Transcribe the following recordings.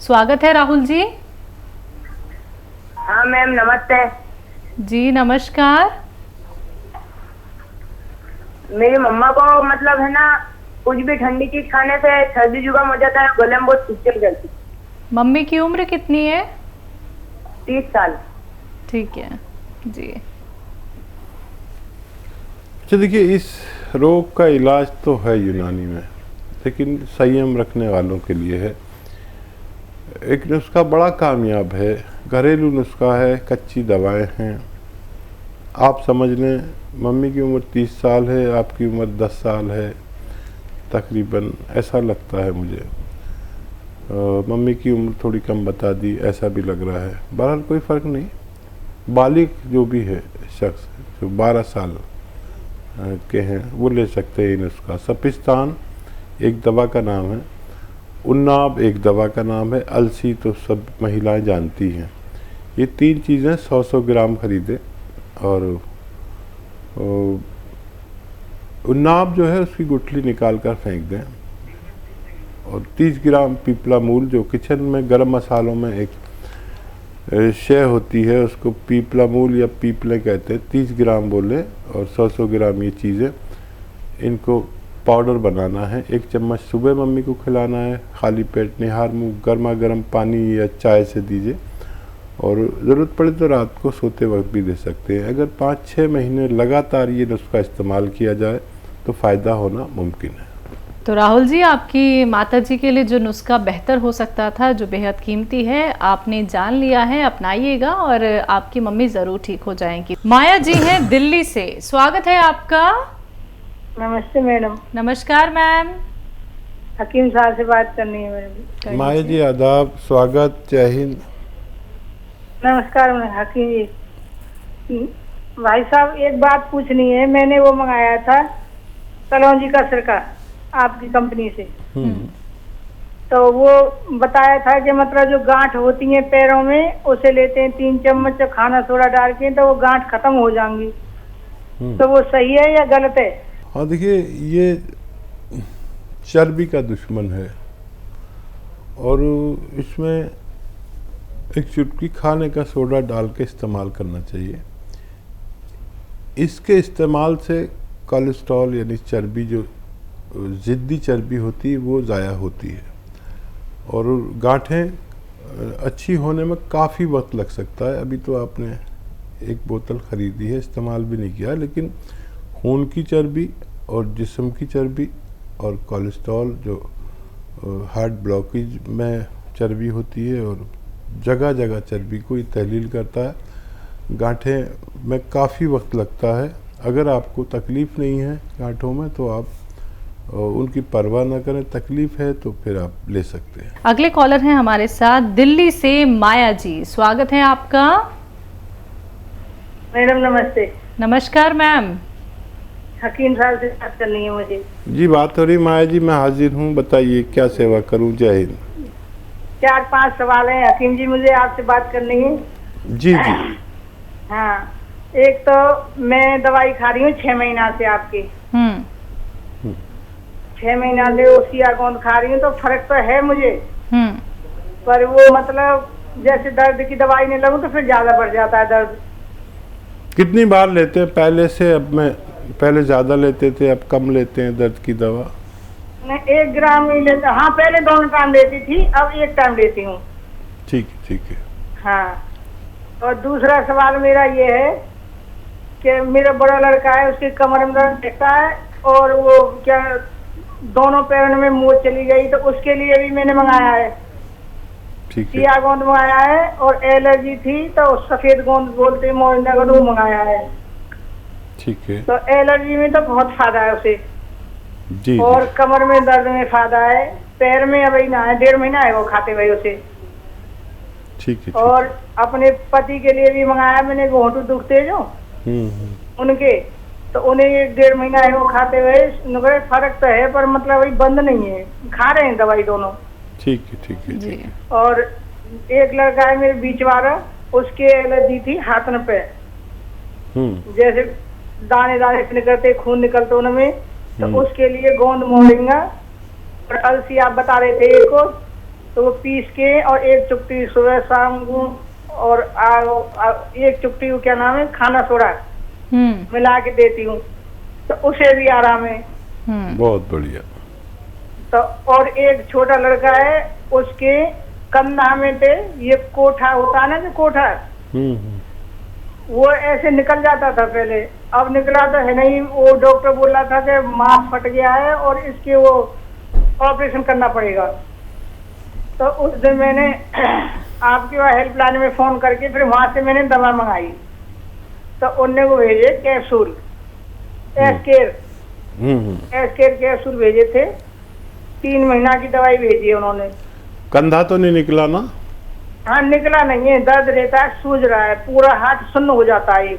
स्वागत है राहुल जी। हाँ मैम नमस्ते। जी नमस्कार। मेरी मम्मा को मतलब है ना, कुछ भी ठंडी चीज खाने से सर्दी जुकाम हो जाता है, गले में बहुत खिंचन करती। मम्मी की उम्र कितनी है? 30 साल। ठीक है जी। अच्छा देखिए, इस रोग का इलाज तो है यूनानी में, लेकिन संयम रखने वालों के लिए है। एक नुस्खा बड़ा कामयाब है, घरेलू नुस्खा है, कच्ची दवाएं हैं। आप समझ लें, मम्मी की उम्र 30 साल है, आपकी उम्र 10 साल है तकरीबन, ऐसा लगता है मुझे। मम्मी की उम्र थोड़ी कम बता दी, ऐसा भी लग रहा है। बहरहाल कोई फ़र्क नहीं। बालिग जो भी है शख्स, जो 12 साल के हैं, वो ले सकते हैं नुस्खा। सपिस्तान एक दवा का नाम है, उन्नाब एक दवा का नाम है, अलसी तो सब महिलाएं जानती हैं। ये 3 चीज़ें 100-100 ग्राम खरीदें, और उन्नाब जो है उसकी गुठली निकाल कर फेंक दें, और 30 ग्राम पीपला मूल, जो किचन में गरम मसालों में एक शय होती है, उसको पीपला मूल या पीपले कहते हैं, 30 ग्राम बोले, और 100-100 ग्राम ये चीज़ें, इनको पाउडर बनाना है। 1 चम्मच सुबह मम्मी को खिलाना है, खाली पेट निहार मुँह गर्मा गर्म पानी या चाय से दीजिए, और ज़रूरत पड़े तो रात को सोते वक्त भी दे सकते हैं। अगर 5-6 महीने लगातार ये नुस्खा इस्तेमाल किया जाए तो फ़ायदा होना मुमकिन है। तो राहुल जी, आपकी माताजी के लिए जो नुस्खा बेहतर हो सकता था, जो बेहद कीमती है, आपने जान लिया है, अपनाइएगा और आपकी मम्मी ज़रूर ठीक हो जाएंगी। माया जी हैं दिल्ली से, स्वागत है आपका। नमस्ते मैडम। नमस्कार मैम। हकीम साहब से बात करनी है मैडम। माया जी आदाब, स्वागत, जय हिंद। नमस्कार हकीम जी। भाई साहब एक बात पूछनी है, मैंने वो मंगाया था कलौंजी का सिरका आपकी कंपनी से, तो वो बताया था कि मतलब जो गांठ होती है पैरों में, उसे लेते हैं 3 चम्मच खाना सोडा डाल के, तो वो गांठ खत्म हो जाएंगी। तो वो सही है या गलत है? हाँ देखिए, ये चर्बी का दुश्मन है, और इसमें एक चुटकी खाने का सोडा डाल के इस्तेमाल करना चाहिए। इसके इस्तेमाल से कोलेस्ट्रॉल यानी चर्बी, जो ज़िद्दी चर्बी होती है, वो ज़ाया होती है, और गांठें अच्छी होने में काफ़ी वक्त लग सकता है। अभी तो आपने एक बोतल ख़रीदी है, इस्तेमाल भी नहीं किया, लेकिन खून की चर्बी और जिस्म की चर्बी और कोलेस्ट्रॉल, जो हार्ट ब्लॉकेज में चर्बी होती है, और जगह जगह चर्बी को ये तहलील करता है। गांठें में काफ़ी वक्त लगता है। अगर आपको तकलीफ़ नहीं है गांठों में, तो आप उनकी परवाह ना करें। तकलीफ़ है तो फिर आप ले सकते हैं। अगले कॉलर हैं हमारे साथ दिल्ली से माया जी, स्वागत है आपका। मैडम नमस्ते। नमस्कार मैम। हकीम साहब से बात करनी है मुझे। जी बात हो रही माया जी, मैं हाजिर हूँ, बताइए क्या सेवा करूँ। जय हिंद। 4-5 सवाल हैं हकीम जी, मुझे आपसे बात करनी है। जी जी। हाँ, एक तो मैं दवाई खा रही हूँ 6 महीना से आपकी। 6 महीना से ओसिया गोंद खा रही हूँ, तो फर्क तो है मुझे, पर वो मतलब जैसे दर्द की दवाई नहीं लगूं तो फिर ज्यादा बढ़ जाता है दर्द। कितनी बार लेते हैं पहले से? अब मैं पहले ज़्यादा लेते थे, अब कम लेते हैं दर्द की दवा? मैं 1 ग्राम ही लेता। हाँ, पहले 2 टाइम लेती थी, अब 1 टाइम लेती हूँ। ठीक है। हाँ, और दूसरा सवाल मेरा ये है कि मेरा बड़ा लड़का है, उसकी कमर में दर्द रहता है, और वो क्या दोनों पैरों में मोच चली गई, तो उसके लिए भी मैंने मंगाया है। ठीक है। सिया गोंद मंगाया है, और एलर्जी थी तो सफेद गोंद बोलते मोइनगर, वो मंगाया है। ठीक है। तो एलर्जी में तो बहुत फायदा है उसे, जी और जी। कमर में दर्द में फायदा है। पैर में अभी ना है, 1.5 महीना है वो खाते हुए उसे। ठीक है। और अपने पति के लिए भी मंगाया मैंने, घोंटू दुखते जो उनके, तो उन्हें 1.5 महीना है वो खाते हुए। फर्क तो है, पर मतलब अभी बंद नहीं है, खा रहे हैं दवाई दोनों। ठीक है जी। और एक लड़का है मेरे बीच वाला, उसके एलर्जी थी हाथन पे, जैसे दाने दाने निकलते, खून निकलते उनमें, तो उसके लिए गोंद मोरिंगा और अलसी आप बता रहे थे एक को, तो वो पीस के और एक चुटकी सुबह शाम को और एक चुटकी को क्या नाम है खाना सोडा मिला के देती हूँ, तो उसे भी आराम है। बहुत बढ़िया। तो और एक छोटा लड़का है, उसके कंधा में थे ये कोठा होता है ना, जो कोठा वो ऐसे निकल जाता था पहले, अब निकला तो है नहीं। वो डॉक्टर बोल रहा था कि मांस फट गया है और इसके वो ऑपरेशन करना पड़ेगा। तो उस दिन मैंने आपके वहाँ हेल्पलाइन में फोन करके फिर वहां से मैंने दवा मंगाई, तो उनने वो भेजे कैप्सूल एस्केर कैप्सूल भेजे थे। 3 महीना की दवाई भेजी है उन्होंने। कंधा तो नहीं निकला ना? हाँ निकला नहीं है, दर्द रहता है, सूज रहा है, पूरा हाथ सुन्न हो जाता है।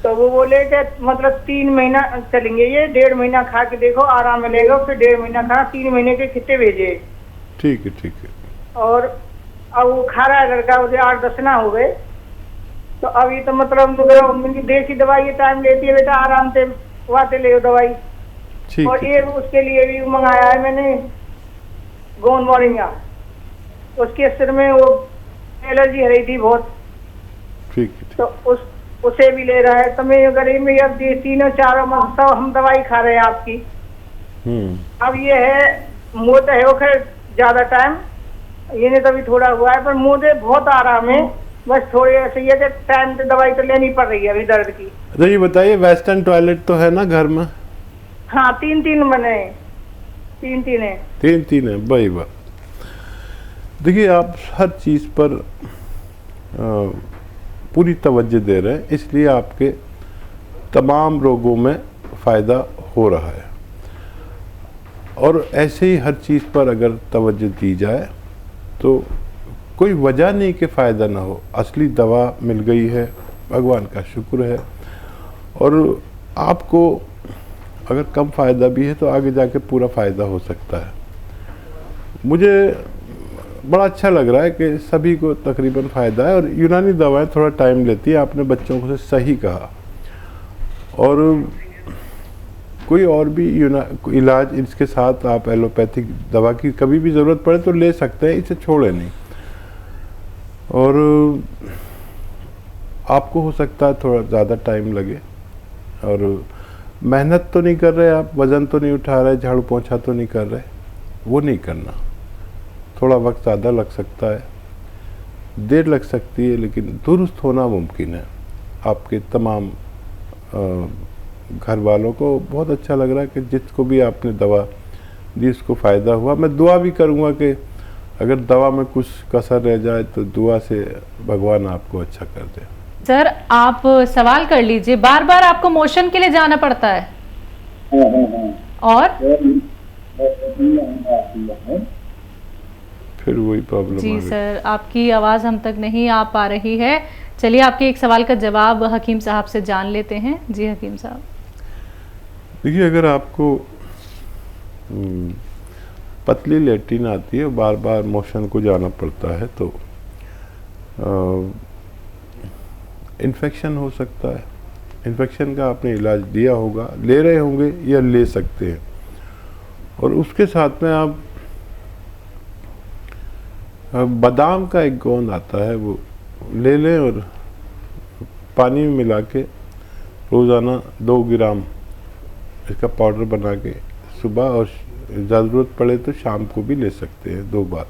तो वो बोले कि मतलब 3 महीना चलेंगे, ये 1.5 महीना खा के देखो आराम मिलेगा, फिर 1.5 महीना खा, 3 महीने के कितने भेजे। ठीक है ठीक है। और अब वो खा रहा है लड़का, उसे 8-10 ना हो गए। तो अभी तो मतलब उनकी देसी दवाई टाइम लेती है, बेटा आराम से वाते ले दवाई। और ये उसके लिए भी मंगाया है मैंने गोंद मोरिंगा, उसके सिर में वो एलर्जी हो रही थी बहुत। ठीक है। तो उसे भी ले रहा है। तो मैं गरीब में अब 3-4 माह सब हम दवाई खा रहे हैं आपकी। अब ये है मुँह तो है वो खैर ज्यादा टाइम ये नहीं, तभी थोड़ा हुआ है, पर मुझे बहुत आराम है। बस थोड़ी ऐसे ही है कि टाइम से दवाई तो लेनी पड़ रही है अभी दर्द की। तो ये बताइए वेस्टर्न टॉयलेट तो है ना घर में? हाँ 3 बने, 3 है। 3 है, भाई वाह। देखिए आप हर चीज़ पर पूरी तवज्जो दे रहे हैं, इसलिए आपके तमाम रोगों में फ़ायदा हो रहा है। और ऐसे ही हर चीज़ पर अगर तवज्जो दी जाए तो कोई वजह नहीं कि फ़ायदा ना हो। असली दवा मिल गई है, भगवान का शुक्र है। और आपको अगर कम फ़ायदा भी है तो आगे जाके पूरा फ़ायदा हो सकता है। मुझे बड़ा अच्छा लग रहा है कि सभी को तकरीबन फ़ायदा है। और यूनानी दवाएं थोड़ा टाइम लेती है, आपने बच्चों को से सही कहा। और कोई और भी इलाज इसके साथ आप एलोपैथिक दवा की कभी भी ज़रूरत पड़े तो ले सकते हैं, इसे छोड़े नहीं। और आपको हो सकता है थोड़ा ज़्यादा टाइम लगे, और मेहनत तो नहीं कर रहे आप, वज़न तो नहीं उठा रहे, झाड़ू पोंछा तो नहीं कर रहे, वो नहीं करना। थोड़ा वक्त ज़्यादा लग सकता है, देर लग सकती है, लेकिन दुरुस्त होना मुमकिन है। आपके तमाम घर वालों को बहुत अच्छा लग रहा है कि जिसको भी आपने दवा दी उसको फ़ायदा हुआ। मैं दुआ भी करूँगा कि अगर दवा में कुछ कसर रह जाए तो दुआ से भगवान आपको अच्छा कर दे। सर आप सवाल कर लीजिए। बार बार आपको मोशन के लिए जाना पड़ता है? और फिर वही प्रॉब्लम जी सर, आपकी आवाज़ हम तक नहीं आ पा रही है। चलिए आपके एक सवाल का जवाब हकीम साहब से जान लेते हैं। जी हकीम साहब। देखिए अगर आपको पतली लेट्रिन आती है, बार बार मोशन को जाना पड़ता है, तो इन्फेक्शन हो सकता है। इन्फेक्शन का आपने इलाज दिया होगा, ले रहे होंगे या ले सकते हैं। और उसके साथ में आप बादाम का एक गोंद आता है वो ले लें और पानी में मिला के रोज़ाना 2 ग्राम इसका पाउडर बना के सुबह और ज़रूरत पड़े तो शाम को भी ले सकते हैं। 2 बार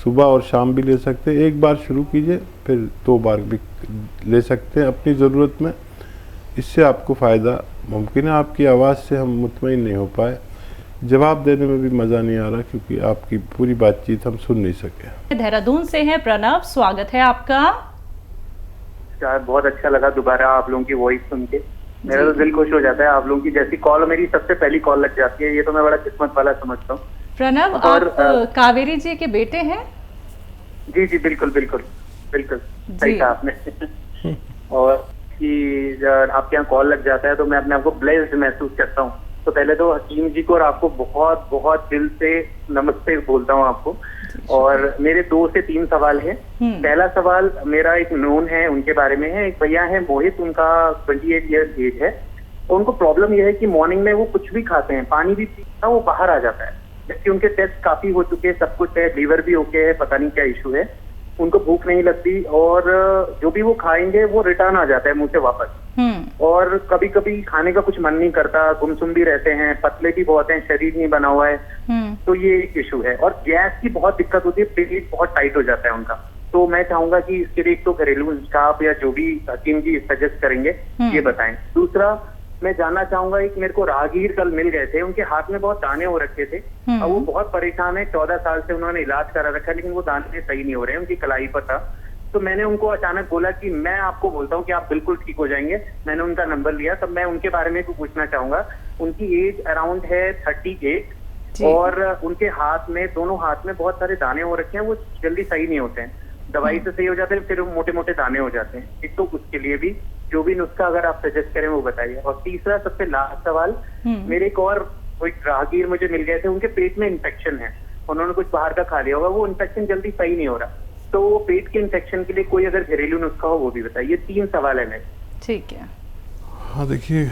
सुबह और शाम भी ले सकते हैं। 1 बार शुरू कीजिए, फिर 2 बार भी ले सकते हैं अपनी ज़रूरत में। इससे आपको फ़ायदा मुमकिन है। आपकी आवाज़ से हम मुतमईन नहीं हो पाए, जवाब देने में भी मज़ा नहीं आ रहा क्योंकि आपकी पूरी बातचीत हम सुन नहीं सके। देहरादून से हैं प्रणव, स्वागत है आपका। बहुत अच्छा लगा दोबारा आप लोगों की वॉइस सुन के, मेरा तो दिल खुश हो जाता है। आप लोगों की जैसी कॉल मेरी सबसे पहली कॉल लग जाती है, ये तो मैं बड़ा किस्मत वाला समझता हूँ। प्रणव आप कावेरी जी के बेटे हैं? जी जी बिल्कुल बिल्कुल बिल्कुल सही कहा आपने। और कि जब आपके यहाँ कॉल लग जाता है तो मैं अपने आप को ब्लेस्ड महसूस करता हूँ। तो पहले तो हकीम जी को और आपको बहुत बहुत दिल से नमस्ते बोलता हूँ आपको। और मेरे 2 से 3 सवाल हैं। पहला सवाल मेरा एक नोन है उनके बारे में है। एक भैया है मोहित, उनका 28 ईयर्स एज है। तो उनको प्रॉब्लम यह है कि मॉर्निंग में वो कुछ भी खाते हैं, पानी भी पीते हैं, वो बाहर आ जाता है। जबकि उनके टेस्ट काफी हो चुके हैं, सब कुछ है, लीवर भी ओके है, पता नहीं क्या इशू है, उनको भूख नहीं लगती और जो भी वो खाएंगे वो रिटर्न आ जाता है मुंह से वापस। और कभी कभी खाने का कुछ मन नहीं करता, गुमसुम भी रहते हैं, पतले भी बहुत हैं, शरीर नहीं बना हुआ है, तो ये एक इशू है। और गैस की बहुत दिक्कत होती है, पेट बहुत टाइट हो जाता है उनका। तो मैं चाहूंगा कि इसके लिए एक तो घरेलू नुस्खा आप या जो भी हकीम जी सजेस्ट करेंगे ये बताएं। दूसरा मैं जानना चाहूंगा, एक मेरे को राहगीर कल मिल गए थे, उनके हाथ में बहुत दाने हो रखे थे और वो बहुत परेशान है, 14 साल से उन्होंने इलाज करा रखा है लेकिन वो दाने सही नहीं हो रहे हैं, उनकी कलाई पर था। तो मैंने उनको अचानक बोला कि मैं आपको बोलता हूँ कि आप बिल्कुल ठीक हो जाएंगे। मैंने उनका नंबर लिया, तब मैं उनके बारे में कुछ पूछना चाहूंगा। उनकी एज अराउंड है 38 और उनके हाथ में, दोनों हाथ में बहुत सारे दाने हो रखे हैं, वो जल्दी सही नहीं होते हैं, दवाई से सही हो जाते हैं फिर मोटे मोटे दाने हो जाते हैं। एक तो उसके लिए भी जो भी नुस्खा अगर आप सजेस्ट करें वो बताइए। और तीसरा सबसे लास्ट सवाल, मेरे एक और कोई राहगीर मुझे मिल गए थे, उनके पेट में इन्फेक्शन है, उन्होंने कुछ बाहर का खा लिया होगा, वो इन्फेक्शन जल्दी सही नहीं हो रहा, तो पेट के इन्फेक्शन के लिए कोई अगर घरेलू नुस्खा हो वो भी बताइए। 3 सवाल है मेरे। ठीक है। हाँ देखिए,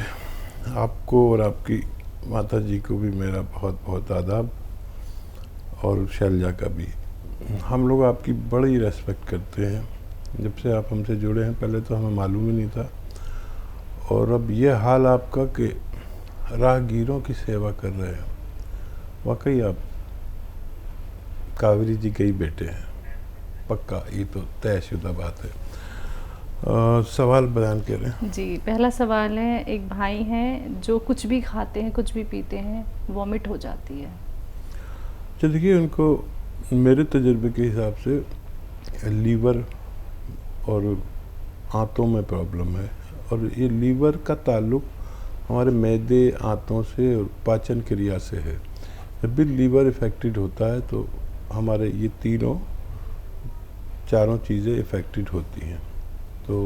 आपको और आपकी माता जी को भी मेरा बहुत बहुत आदाब, और शैलजा का भी। हम लोग आपकी बड़ी रेस्पेक्ट करते हैं, जब से आप हमसे जुड़े हैं, पहले तो हमें मालूम ही नहीं था, और अब ये हाल आपका कि राहगीरों की सेवा कर रहे हैं, वाकई आप कावेरी जी के ही बेटे हैं, पक्का, ये तो तयशुदा बात है। सवाल बयान करें। जी, पहला सवाल है, एक भाई हैं जो कुछ भी खाते हैं, कुछ भी पीते हैं, वॉमिट हो जाती है। तो देखिए, उनको मेरे तजुर्बे के हिसाब से लीवर और आंतों में प्रॉब्लम है, और ये लीवर का ताल्लुक हमारे मैदे, आंतों से और पाचन क्रिया से है। जब भी लीवर इफेक्टेड होता है तो हमारे ये चारों चीज़ें इफेक्टेड होती हैं। तो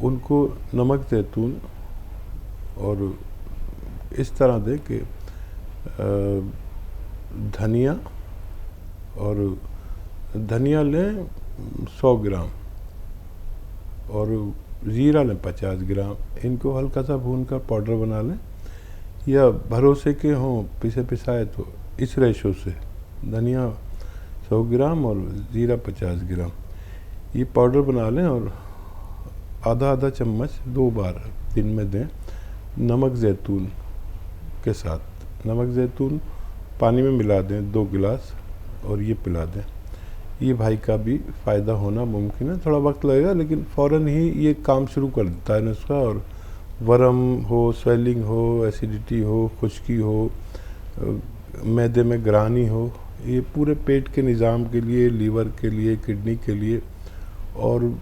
उनको नमक जैतून और इस तरह दे कि धनिया लें 100 ग्राम और ज़ीरा लें 50 ग्राम, इनको हल्का सा भून कर पाउडर बना लें, या भरोसे के हों पिसे पिसाए तो इस रेशो से धनिया 100 ग्राम और ज़ीरा 50 ग्राम, ये पाउडर बना लें और आधा आधा चम्मच 2 बार दिन में दें, नमक जैतून के साथ। नमक जैतून पानी में मिला दें 2 गिलास और ये पिला दें। ये भाई का भी फ़ायदा होना मुमकिन है, थोड़ा वक्त लगेगा लेकिन फ़ौरन ही ये काम शुरू कर देता है नुस्खा। और वर्म हो, स्वेलिंग हो, एसिडिटी हो, खुश्की हो, मैदे में ग्रानी हो, ये पूरे पेट के निज़ाम के लिए, लीवर के लिए, किडनी के लिए और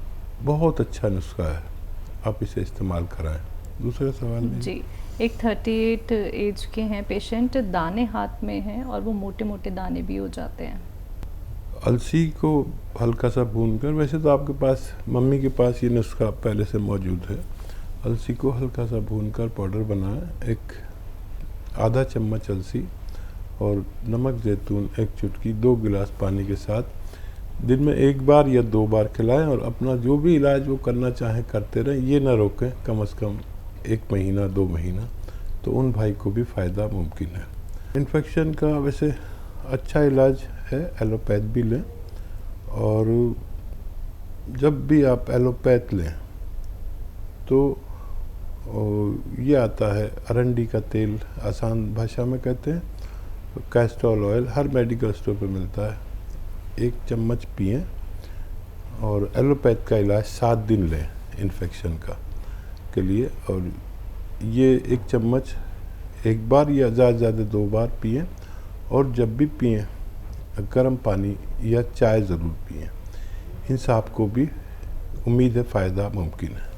बहुत अच्छा नुस्खा है, आप इसे इस्तेमाल कराएं। दूसरा सवाल जी, एक 38 एज के हैं पेशेंट, दाने हाथ में हैं और वो मोटे मोटे दाने भी हो जाते हैं। अलसी को हल्का सा भूनकर, वैसे तो आपके पास, मम्मी के पास ये नुस्खा पहले से मौजूद है, अलसी को हल्का सा भूनकर पाउडर बनाएं, एक आधा चम्मच अलसी और नमक जैतून 1 चुटकी 2 गिलास पानी के साथ दिन में 1 बार या 2 बार खिलाएं, और अपना जो भी इलाज वो करना चाहें करते रहें, ये ना रोकें, कम से कम 1 महीना 2 महीना, तो उन भाई को भी फ़ायदा मुमकिन है। इन्फेक्शन का वैसे अच्छा इलाज है, एलोपैथ भी लें, और जब भी आप एलोपैथ लें तो ये आता है अरंडी का तेल, आसान भाषा में कहते हैं, कैस्ट्रॉल ऑयल, हर मेडिकल स्टोर पे मिलता है, 1 चम्मच पिएं, और एलोपैथ का इलाज 7 दिन लें इन्फेक्शन का के लिए, और ये 1 चम्मच 1 बार या ज़्यादा से ज़्यादा 2 बार पिएं, और जब भी पिएं गर्म पानी या चाय ज़रूर पिएं। इन सब को भी उम्मीद है फ़ायदा मुमकिन है।